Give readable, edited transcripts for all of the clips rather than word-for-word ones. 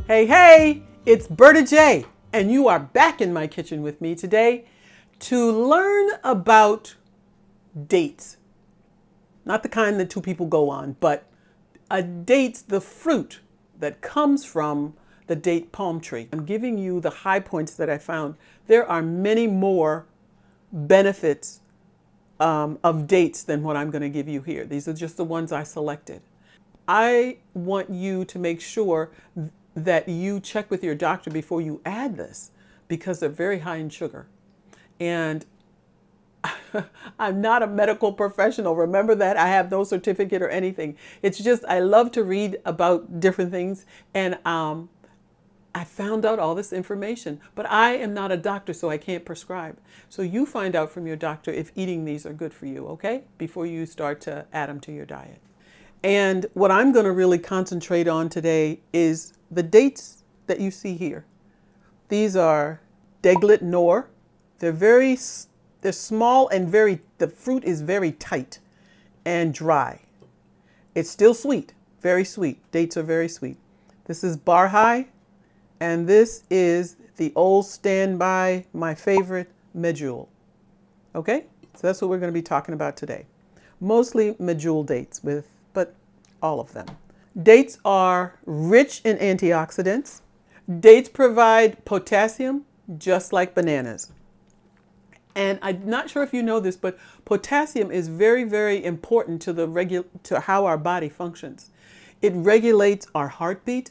Hey, hey, it's Berta J, and you are back in my kitchen with me today to learn about dates. Not the kind that two people go on, but a date, the fruit that comes from the date palm tree. I'm giving you the high points that I found. There are many more benefits of dates than what I'm going to give you here. These are just the ones I selected. I want you to make sure that you check with your doctor before you add this because they're very high in sugar. And I'm not a medical professional. Remember that. I have no certificate or anything. It's just I love to read about different things, and I found out all this information. But I am not a doctor, so I can't prescribe. So you find out from your doctor if eating these are good for you, okay? Before you start to add them to your diet. And what I'm going to really concentrate on today is the dates that you see here. These are Deglet Nour. They're small and the fruit is very tight and dry. It's still sweet, very sweet. Dates are very sweet. This is Barhi, and this is the old standby, my favorite, Medjool. Okay, so that's what we're going to be talking about today. Mostly Medjool dates, but all of them. Dates are rich in antioxidants. Dates provide potassium, just like bananas. And I'm not sure if you know this, but potassium is very, very important to how our body functions. It regulates our heartbeat.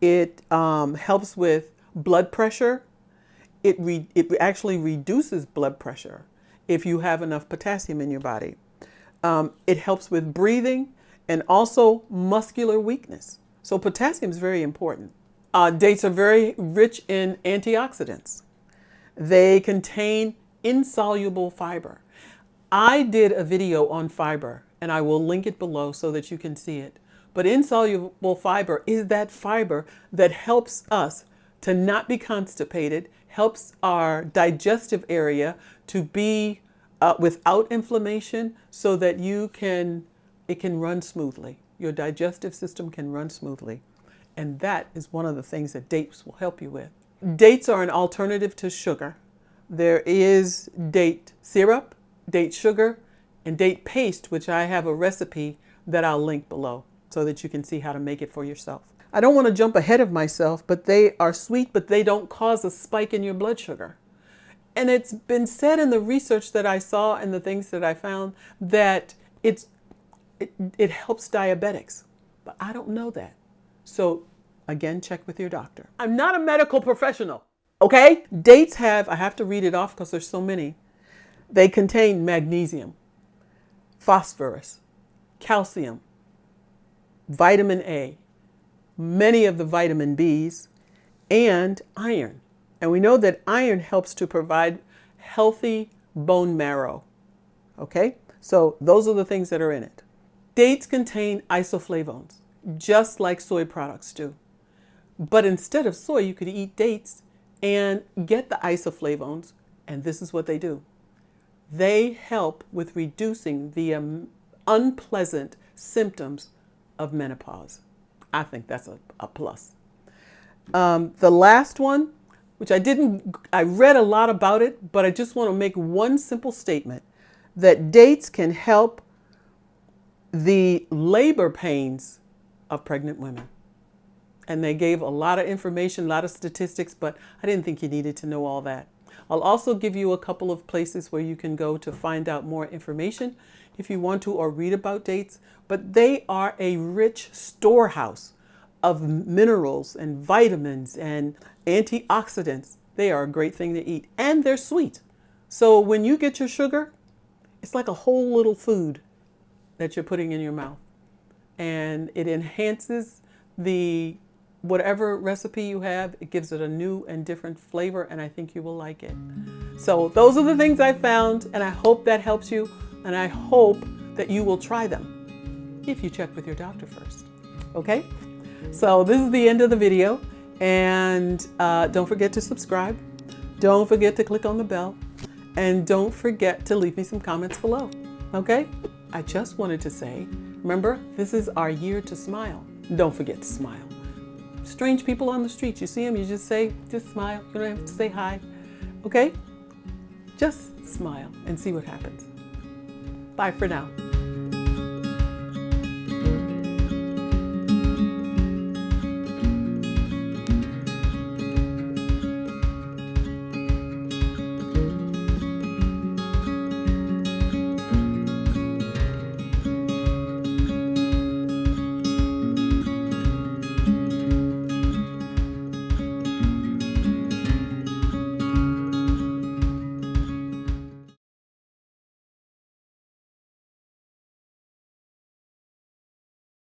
It helps with blood pressure. It actually reduces blood pressure if you have enough potassium in your body. It helps with breathing and also muscular weakness. So potassium is very important. Dates are very rich in antioxidants. They contain insoluble fiber. I did a video on fiber, and I will link it below so that you can see it. But insoluble fiber is that fiber that helps us to not be constipated, helps our digestive area to be without inflammation so that it can run smoothly. Your digestive system can run smoothly. And that is one of the things that dates will help you with. Dates are an alternative to sugar. There is date syrup, date sugar, and date paste, which I have a recipe that I'll link below so that you can see how to make it for yourself. I don't want to jump ahead of myself, but they are sweet, but they don't cause a spike in your blood sugar. And it's been said in the research that I saw and the things that I found that it helps diabetics, but I don't know that. So again, check with your doctor. I'm not a medical professional, okay? Dates I have to read it off because there's so many. They contain magnesium, phosphorus, calcium, vitamin A, many of the vitamin Bs, and iron. And we know that iron helps to provide healthy bone marrow, okay? So those are the things that are in it. Dates contain isoflavones, just like soy products do. But instead of soy, you could eat dates and get the isoflavones, and this is what they do. They help with reducing the unpleasant symptoms of menopause. I think that's a plus. The last one, which I read a lot about it, but I just want to make one simple statement, that dates can help the labor pains of pregnant women. And they gave a lot of information, a lot of statistics, but I didn't think you needed to know all that. I'll also give you a couple of places where you can go to find out more information if you want to or read about dates, but they are a rich storehouse of minerals and vitamins and antioxidants. They are a great thing to eat, and they're sweet. So when you get your sugar, it's like a whole little food that you're putting in your mouth, and it enhances whatever recipe you have. It gives it a new and different flavor, and I think you will like it. So those are the things I found, and I hope that helps you, and I hope that you will try them if you check with your doctor first. Okay? So this is the end of the video, and don't forget to subscribe. Don't forget to click on the bell, and don't forget to leave me some comments below. Okay? I just wanted to say, remember, this is our year to smile. Don't forget to smile. Strange people on the street, you see them, you just smile. You don't have to say hi. Okay? Just smile and see what happens. Bye for now.